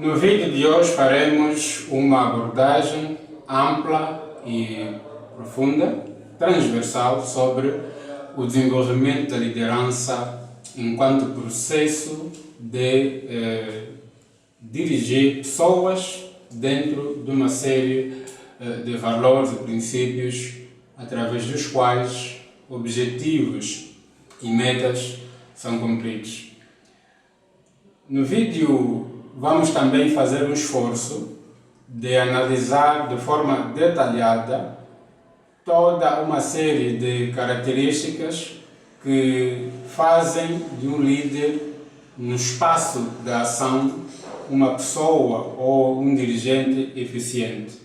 No vídeo de hoje faremos uma abordagem ampla e profunda, transversal, sobre o desenvolvimento da liderança enquanto processo de dirigir pessoas dentro de uma série de valores e princípios através dos quais objetivos e metas são cumpridos. No vídeo vamos também fazer um esforço de analisar de forma detalhada toda uma série de características que fazem de um líder, no espaço da ação, uma pessoa ou um dirigente eficiente.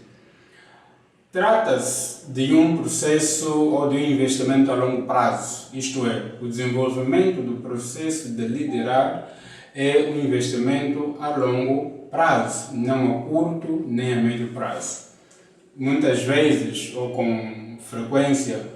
Trata-se de um processo ou de um investimento a longo prazo, isto é, o desenvolvimento do processo de liderar é um investimento a longo prazo, não a curto nem a médio prazo. Muitas vezes, ou com frequência,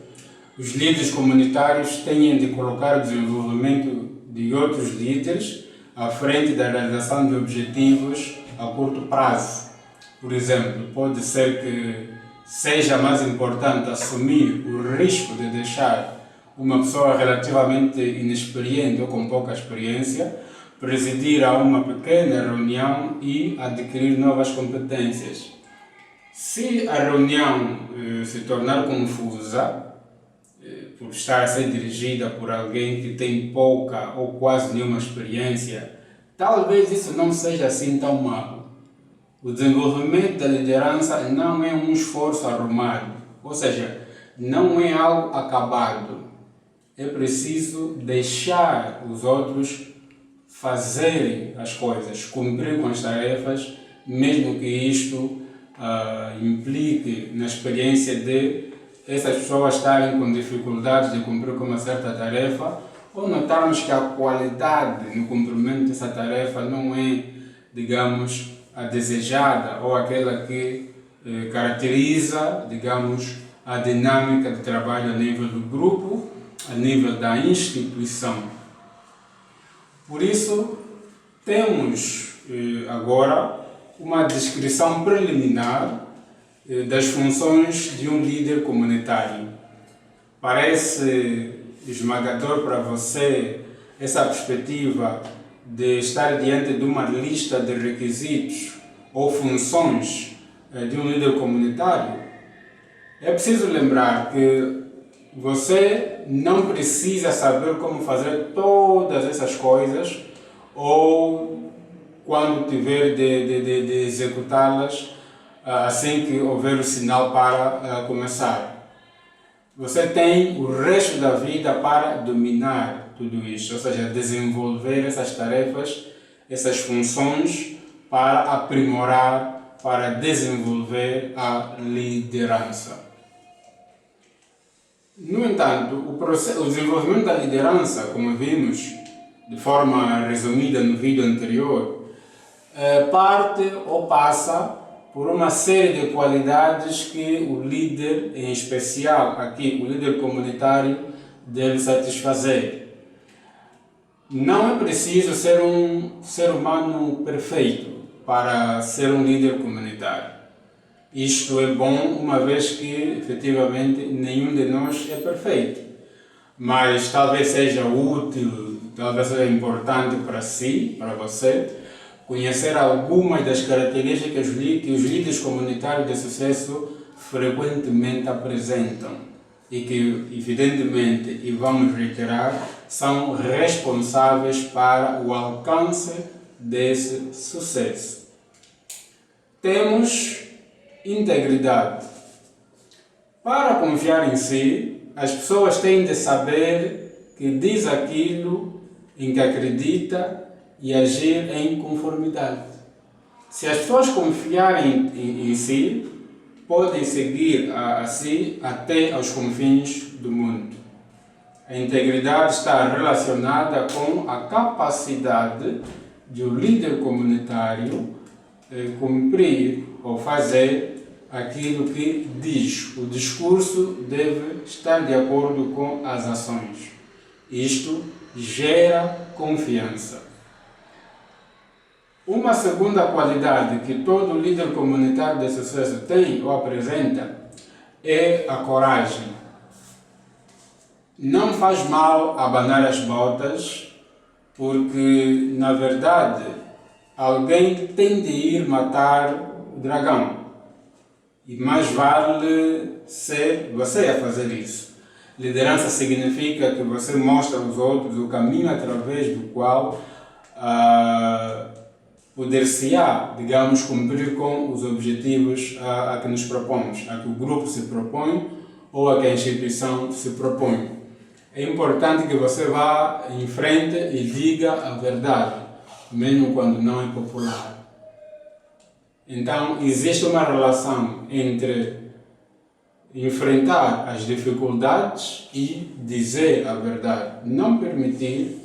os líderes comunitários têm de colocar o desenvolvimento de outros líderes à frente da realização de objetivos a curto prazo. Por exemplo, pode ser que seja mais importante assumir o risco de deixar uma pessoa relativamente inexperiente ou com pouca experiência presidir a uma pequena reunião e adquirir novas competências. Se a reunião se tornar confusa, por estar a ser dirigida por alguém que tem pouca ou quase nenhuma experiência, talvez isso não seja assim tão mau. O desenvolvimento da liderança não é um esforço arrumado, ou seja, não é algo acabado. É preciso deixar os outros fazerem as coisas, cumprir com as tarefas, mesmo que isto implique na experiência de essas pessoas estarem com dificuldades de cumprir com uma certa tarefa, ou notarmos que a qualidade no cumprimento dessa tarefa não é, digamos, a desejada ou aquela que caracteriza, digamos, a dinâmica de trabalho a nível do grupo, a nível da instituição. Por isso, temos agora uma descrição preliminar das funções de um líder comunitário. Parece esmagador para você essa perspectiva de estar diante de uma lista de requisitos ou funções de um líder comunitário? É preciso lembrar que você não precisa saber como fazer todas essas coisas ou quando tiver de executá-las assim que houver o sinal para começar. Você tem o resto da vida para dominar tudo isto, ou seja, desenvolver essas tarefas, essas funções para aprimorar, para desenvolver a liderança. No entanto, o desenvolvimento da liderança, como vimos de forma resumida no vídeo anterior, parte ou passa por uma série de qualidades que o líder, em especial aqui o líder comunitário, deve satisfazer. Não é preciso ser um ser humano perfeito para ser um líder comunitário. Isto é bom, uma vez que, efetivamente, nenhum de nós é perfeito. Mas talvez seja útil, talvez seja importante para si, para você, conhecer algumas das características que os líderes comunitários de sucesso frequentemente apresentam e que, evidentemente, e vamos reiterar, são responsáveis para o alcance desse sucesso. Temos integridade. Para confiar em si, as pessoas têm de saber que diz aquilo em que acredita e agir em conformidade. Se as pessoas confiarem em si, podem seguir a si até aos confins do mundo. A integridade está relacionada com a capacidade de um líder comunitário cumprir ou fazer aquilo que diz. O discurso deve estar de acordo com as ações. Isto gera confiança. Uma segunda qualidade que todo líder comunitário de sucesso tem ou apresenta é a coragem. Não faz mal abanar as botas, porque, na verdade, alguém tem de ir matar o dragão. E mais vale ser você a fazer isso. Liderança significa que você mostra aos outros o caminho através do qual poder-se-á, digamos, cumprir com os objetivos a que nos propomos, a que o grupo se propõe ou a que a instituição se propõe. É importante que você vá em frente e diga a verdade, mesmo quando não é popular. Então, existe uma relação entre enfrentar as dificuldades e dizer a verdade. Não permitir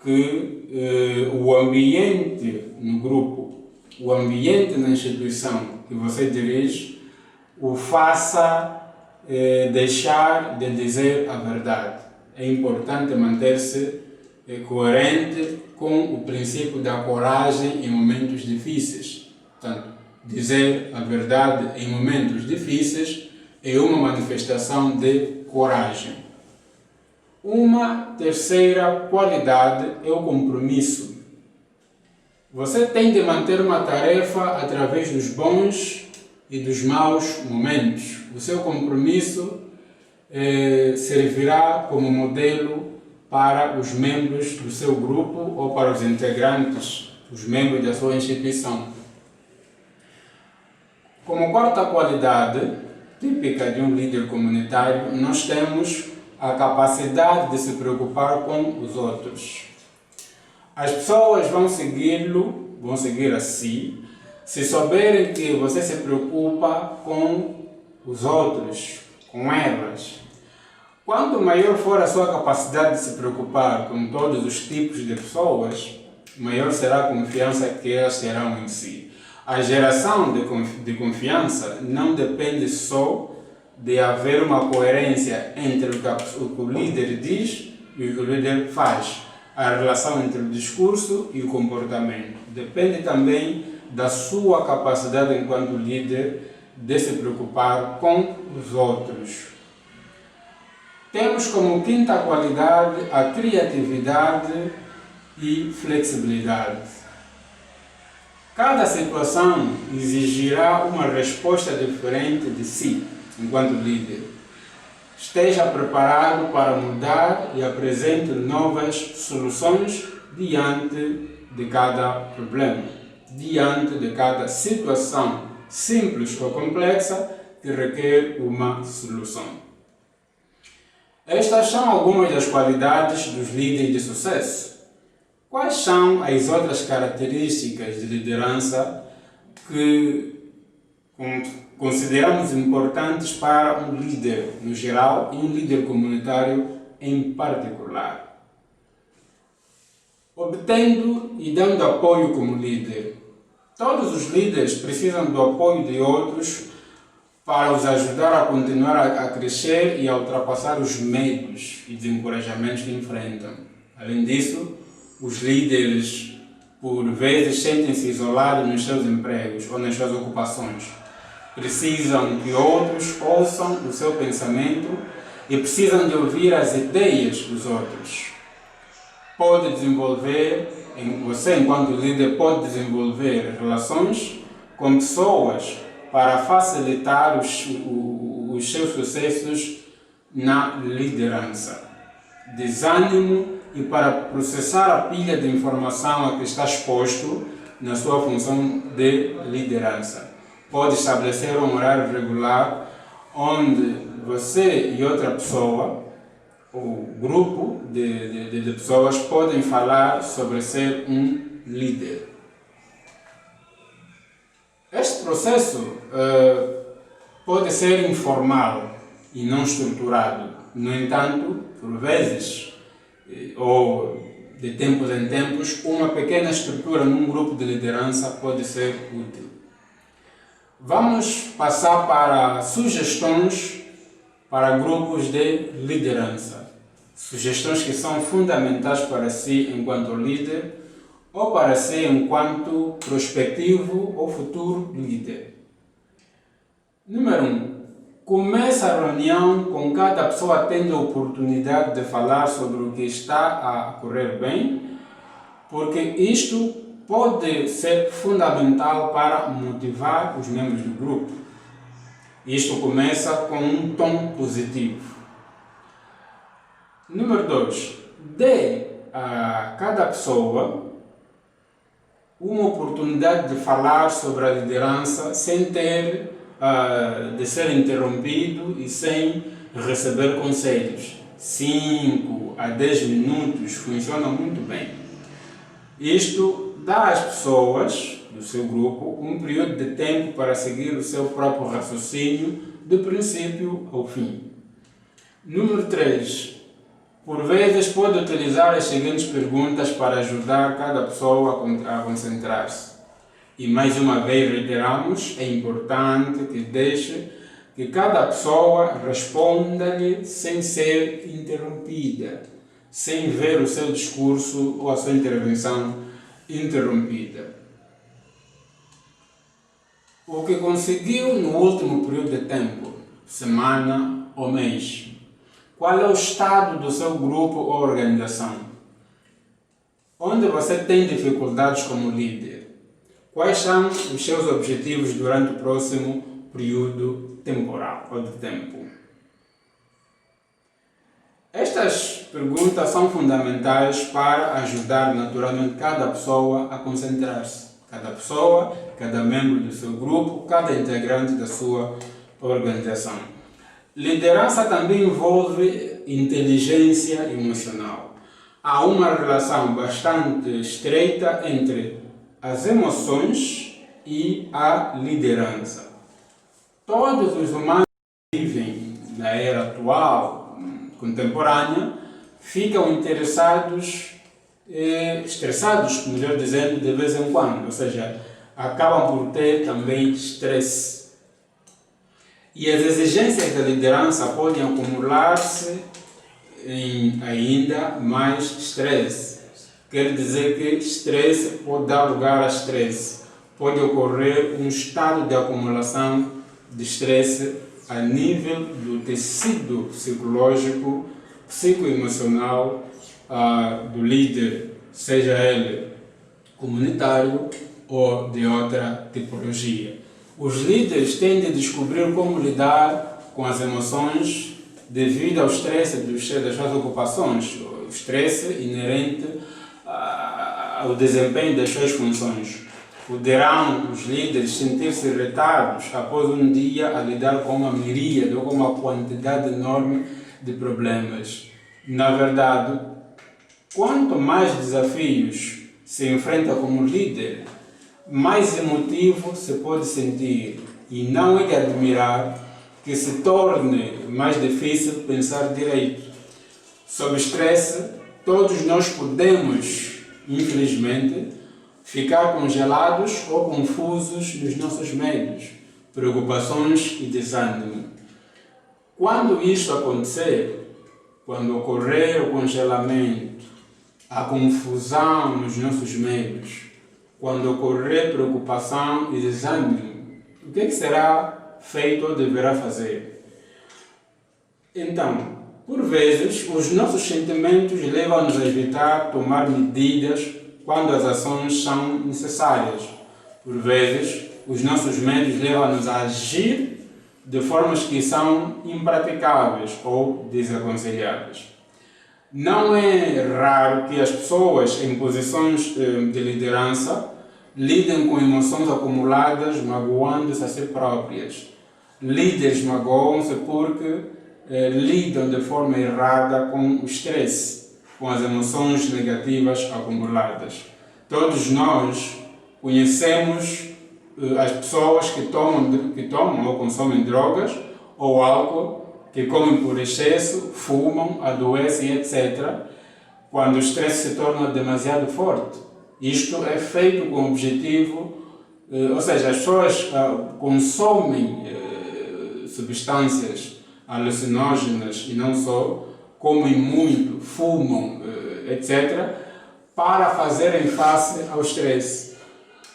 que o ambiente no grupo, o ambiente na instituição que você dirige, o faça deixar de dizer a verdade. É importante manter-se coerente com o princípio da coragem em momentos difíceis. Portanto, dizer a verdade em momentos difíceis é uma manifestação de coragem. Uma terceira qualidade é o compromisso. Você tem de manter uma tarefa através dos bons e dos maus momentos. O seu compromisso servirá como modelo para os membros do seu grupo ou para os integrantes, os membros da sua instituição. Como quarta qualidade típica de um líder comunitário, nós temos a capacidade de se preocupar com os outros. As pessoas vão segui-lo, vão seguir a si, se souberem que você se preocupa com os outros, com elas. Quanto maior for a sua capacidade de se preocupar com todos os tipos de pessoas, maior será a confiança que elas terão em si. A geração de confiança não depende só de haver uma coerência entre o que o líder diz e o que o líder faz. A relação entre o discurso e o comportamento depende também da sua capacidade enquanto líder de se preocupar com os outros. Temos como quinta qualidade a criatividade e flexibilidade. Cada situação exigirá uma resposta diferente de si, enquanto líder. Esteja preparado para mudar e apresente novas soluções diante de cada problema, diante de cada situação simples ou complexa que requer uma solução. Estas são algumas das qualidades dos líderes de sucesso. Quais são as outras características de liderança que consideramos importantes para um líder no geral e um líder comunitário em particular? Obtendo e dando apoio como líder. Todos os líderes precisam do apoio de outros para os ajudar a continuar a crescer e a ultrapassar os medos e desencorajamentos que enfrentam. Além disso, os líderes, por vezes, sentem-se isolados nos seus empregos ou nas suas ocupações. Precisam que outros ouçam o seu pensamento e precisam de ouvir as ideias dos outros. Você, enquanto líder, pode desenvolver relações com pessoas para facilitar os seus sucessos na liderança. Desânimo e para processar a pilha de informação a que está exposto na sua função de liderança. Pode estabelecer um horário regular onde você e outra pessoa, ou grupo de pessoas, podem falar sobre ser um líder. Este processo pode ser informal e não estruturado. No entanto, por vezes, ou de tempos em tempos, uma pequena estrutura num grupo de liderança pode ser útil. Vamos passar para sugestões para grupos de liderança. Sugestões que são fundamentais para si enquanto líder ou para si enquanto prospectivo ou futuro líder. Número 1. Começa a reunião com cada pessoa tendo a oportunidade de falar sobre o que está a correr bem, porque isto pode ser fundamental para motivar os membros do grupo. Isto começa com um tom positivo. Número 2. Dê a cada pessoa uma oportunidade de falar sobre a liderança sem ter de ser interrompido e sem receber conselhos. 5 a 10 minutos funciona muito bem. Isto dá às pessoas do seu grupo um período de tempo para seguir o seu próprio raciocínio do princípio ao fim. Número 3. Por vezes pode utilizar as seguintes perguntas para ajudar cada pessoa a concentrar-se. E mais uma vez reiteramos, é importante que deixe que cada pessoa responda-lhe sem ser interrompida, sem ver o seu discurso ou a sua intervenção interrompida. O que conseguiu no último período de tempo, semana ou mês? Qual é o estado do seu grupo ou organização? Onde você tem dificuldades como líder? Quais são os seus objetivos durante o próximo período temporal ou de tempo? Estas perguntas são fundamentais para ajudar naturalmente cada pessoa a concentrar-se. Cada pessoa, cada membro do seu grupo, cada integrante da sua organização. Liderança também envolve inteligência emocional. Há uma relação bastante estreita entre as emoções e a liderança. Todos os humanos que vivem na era atual, contemporânea, ficam estressados, melhor dizendo, de vez em quando, ou seja, acabam por ter também estresse. E as exigências da liderança podem acumular-se em ainda mais estresse. Quer dizer que estresse pode dar lugar a estresse. Pode ocorrer um estado de acumulação de estresse a nível do tecido psicológico, psicoemocional do líder, seja ele comunitário ou de outra tipologia. Os líderes têm de descobrir como lidar com as emoções devido ao estresse das suas ocupações, o estresse inerente ao desempenho das suas funções. Poderão os líderes sentir-se irritados após um dia a lidar com uma miríade ou com uma quantidade enorme de problemas. Na verdade, quanto mais desafios se enfrenta como líder, mais emotivo se pode sentir, e não é de admirar que se torne mais difícil pensar direito. Sob estresse, todos nós podemos, infelizmente, ficar congelados ou confusos nos nossos medos, preocupações e desânimo. Quando isto acontecer, quando ocorrer o congelamento, a confusão nos nossos medos, quando ocorrer preocupação e desânimo, o que será feito ou deverá fazer? Então, por vezes, os nossos sentimentos levam-nos a evitar tomar medidas quando as ações são necessárias. Por vezes, os nossos medos levam-nos a agir de formas que são impraticáveis ou desaconselháveis. Não é raro que as pessoas em posições de liderança lidem com emoções acumuladas, magoando-se a si próprias. Líderes magoam-se porque lidam de forma errada com o estresse, com as emoções negativas acumuladas. Todos nós conhecemos as pessoas que tomam ou consomem drogas ou álcool, que comem por excesso, fumam, adoecem, etc., quando o estresse se torna demasiado forte. Isto é feito com o objetivo, ou seja, as pessoas consomem substâncias alucinógenas e não só, comem muito, fumam, etc., para fazerem face ao estresse.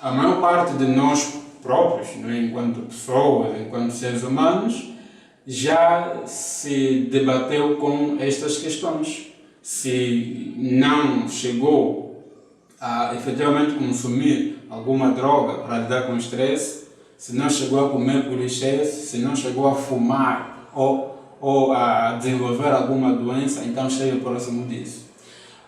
A maior parte de nós próprios, não é? Enquanto pessoas, enquanto seres humanos, já se debateu com estas questões. Se não chegou a efetivamente consumir alguma droga para lidar com o estresse, se não chegou a comer por excesso, se não chegou a fumar ou a desenvolver alguma doença, então esteja próximo disso.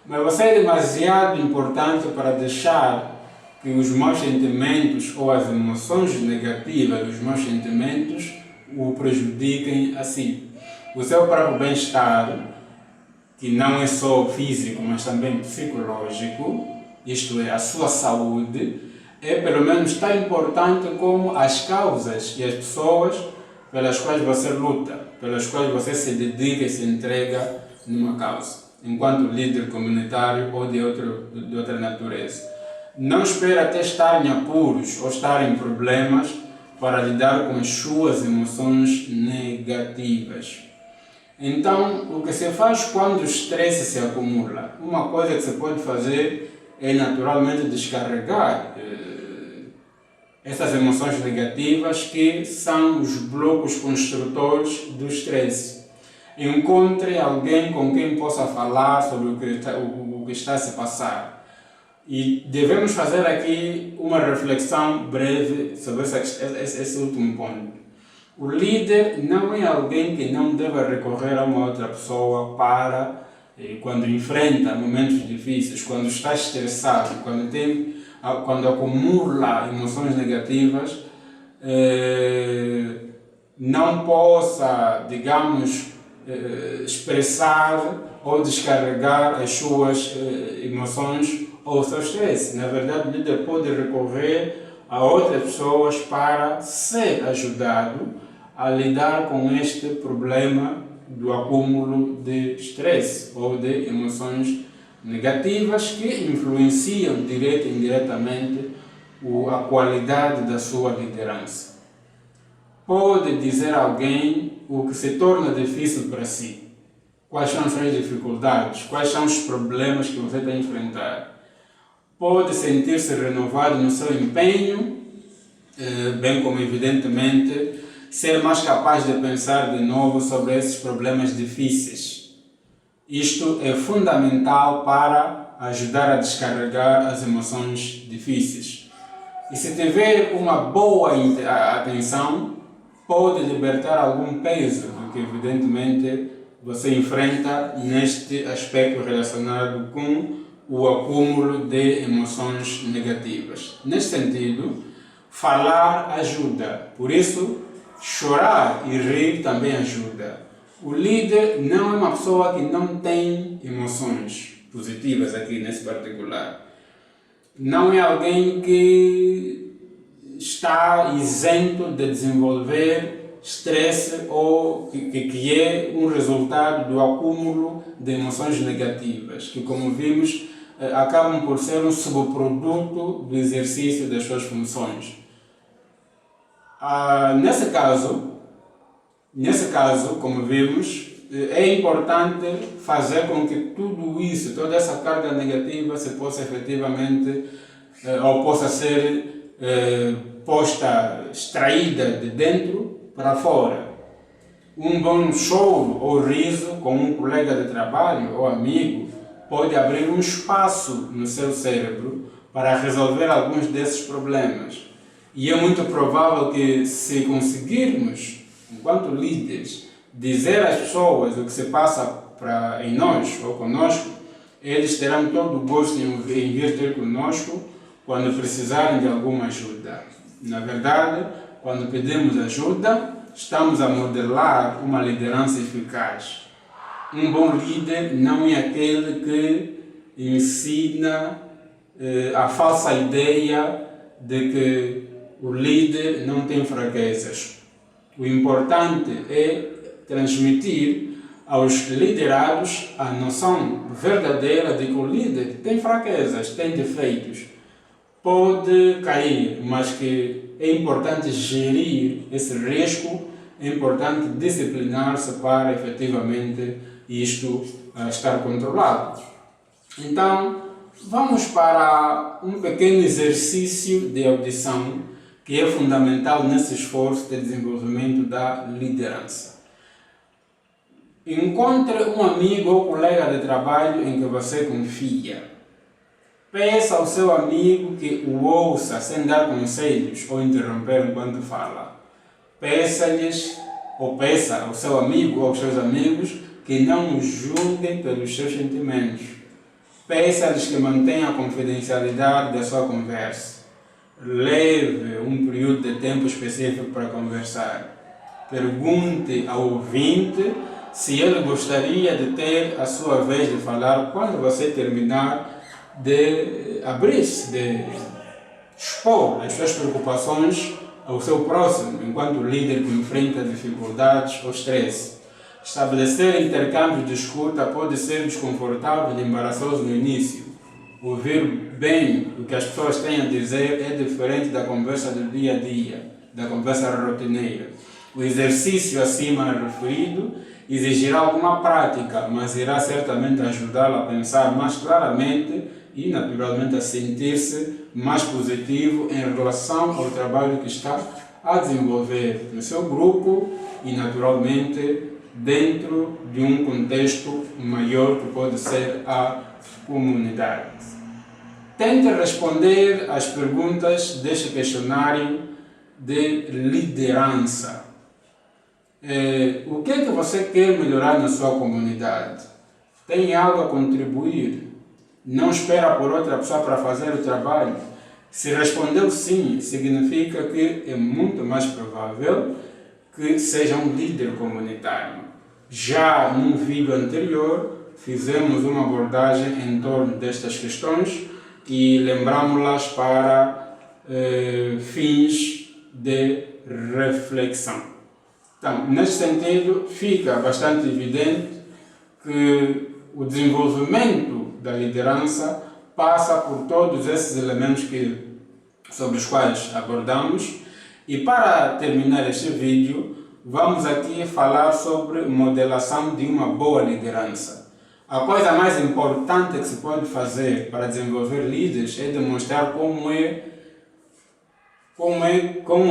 Mas você é demasiado importante para deixar que os maus sentimentos ou as emoções negativas dos maus sentimentos o prejudiquem assim. O seu próprio bem-estar, que não é só físico, mas também psicológico, isto é, a sua saúde, é pelo menos tão importante como as causas e as pessoas pelas quais você luta, pelas quais você se dedica e se entrega numa causa, enquanto líder comunitário ou de outra natureza. Não espere até estar em apuros ou estar em problemas para lidar com as suas emoções negativas. Então, o que se faz quando o estresse se acumula? Uma coisa que se pode fazer é naturalmente descarregar essas emoções negativas que são os blocos construtores do estresse. Encontre alguém com quem possa falar sobre o que está a se passar. E devemos fazer aqui uma reflexão breve sobre esse último ponto. O líder não é alguém que não deve recorrer a uma outra pessoa para, quando enfrenta momentos difíceis, quando está estressado, quando acumula emoções negativas, não possa, digamos, expressar ou descarregar as suas emoções ou o seu estresse. Na verdade, o líder pode recorrer a outras pessoas para ser ajudado a lidar com este problema do acúmulo de estresse ou de emoções negativas que influenciam direta e indiretamente a qualidade da sua liderança. Pode dizer a alguém o que se torna difícil para si, quais são as suas dificuldades, quais são os problemas que você tem a enfrentar. Pode sentir-se renovado no seu empenho, bem como, evidentemente, ser mais capaz de pensar de novo sobre esses problemas difíceis. Isto é fundamental para ajudar a descarregar as emoções difíceis. E se tiver uma boa atenção, pode libertar algum peso do que, evidentemente, você enfrenta neste aspecto relacionado com o acúmulo de emoções negativas. Neste sentido, falar ajuda. Por isso, chorar e rir também ajuda. O líder não é uma pessoa que não tem emoções positivas aqui nesse particular. Não é alguém que está isento de desenvolver estresse ou que é um resultado do acúmulo de emoções negativas, que, como vimos, acabam por ser um subproduto do exercício das suas funções. Nesse caso, como vimos, é importante fazer com que tudo isso, toda essa carga negativa se possa efetivamente, ou possa ser extraída de dentro para fora. Um bom choro ou riso com um colega de trabalho ou amigo pode abrir um espaço no seu cérebro para resolver alguns desses problemas. E é muito provável que, se conseguirmos, enquanto líderes, dizer às pessoas o que se passa em nós ou conosco, eles terão todo o gosto em vir ter conosco quando precisarem de alguma ajuda. Na verdade, quando pedimos ajuda, estamos a modelar uma liderança eficaz. Um bom líder não é aquele que ensina a falsa ideia de que o líder não tem fraquezas. O importante é transmitir aos liderados a noção verdadeira de que o líder tem fraquezas, tem defeitos, pode cair, mas que é importante gerir esse risco, é importante disciplinar-se para efetivamente isto estar controlado. Então, Vamos para um pequeno exercício de audição que é fundamental nesse esforço de desenvolvimento da liderança. Encontre um amigo ou colega de trabalho em que você confia. Peça ao seu amigo que o ouça sem dar conselhos ou interromper enquanto fala. Peça-lhes ou peça ao seu amigo ou aos seus amigos que não o julguem pelos seus sentimentos. Peça-lhes que mantenham a confidencialidade da sua conversa. Leve um período de tempo específico para conversar. Pergunte ao ouvinte se ele gostaria de ter a sua vez de falar quando você terminar de abrir-se, de expor as suas preocupações ao seu próximo, enquanto líder que enfrenta dificuldades ou estresse. Estabelecer intercâmbio de escuta pode ser desconfortável e embaraçoso no início. Ouvir bem o que as pessoas têm a dizer é diferente da conversa do dia a dia, da conversa rotineira. O exercício acima referido exigirá alguma prática, mas irá certamente ajudá-lo a pensar mais claramente e, naturalmente, a sentir-se mais positivo em relação ao trabalho que está a desenvolver no seu grupo e, naturalmente, dentro de um contexto maior que pode ser a comunidade. Tente responder às perguntas deste questionário de liderança. O que é que você quer melhorar na sua comunidade? Tem algo a contribuir? Não espera por outra pessoa para fazer o trabalho? Se respondeu sim, significa que é muito mais provável que seja um líder comunitário. Já num vídeo anterior, fizemos uma abordagem em torno destas questões e lembramos-las para fins de reflexão. Então, neste sentido, fica bastante evidente que o desenvolvimento da liderança passa por todos esses elementos sobre os quais abordamos. E para terminar este vídeo, vamos aqui falar sobre modelação de uma boa liderança. A coisa mais importante que se pode fazer para desenvolver líderes é demonstrar como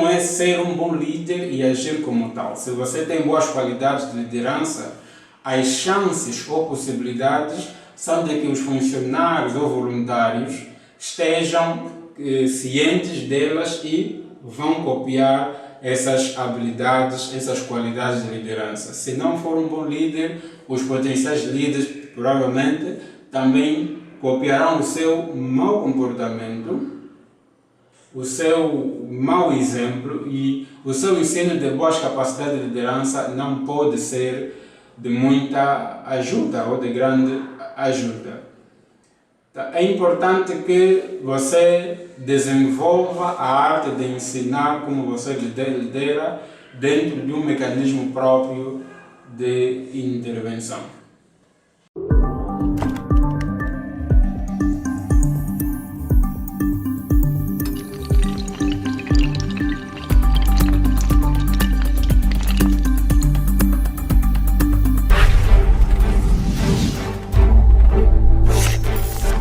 é ser um bom líder e agir como tal. Se você tem boas qualidades de liderança, as chances ou possibilidades são de que os funcionários ou voluntários estejam cientes delas e vão copiar essas habilidades, essas qualidades de liderança. Se não for um bom líder, os potenciais líderes provavelmente também copiarão o seu mau comportamento, o seu mau exemplo, e o seu ensino de boas capacidades de liderança não pode ser de muita ajuda ou de grande ajuda. É importante que você desenvolva a arte de ensinar como você lidera dentro de um mecanismo próprio de intervenção.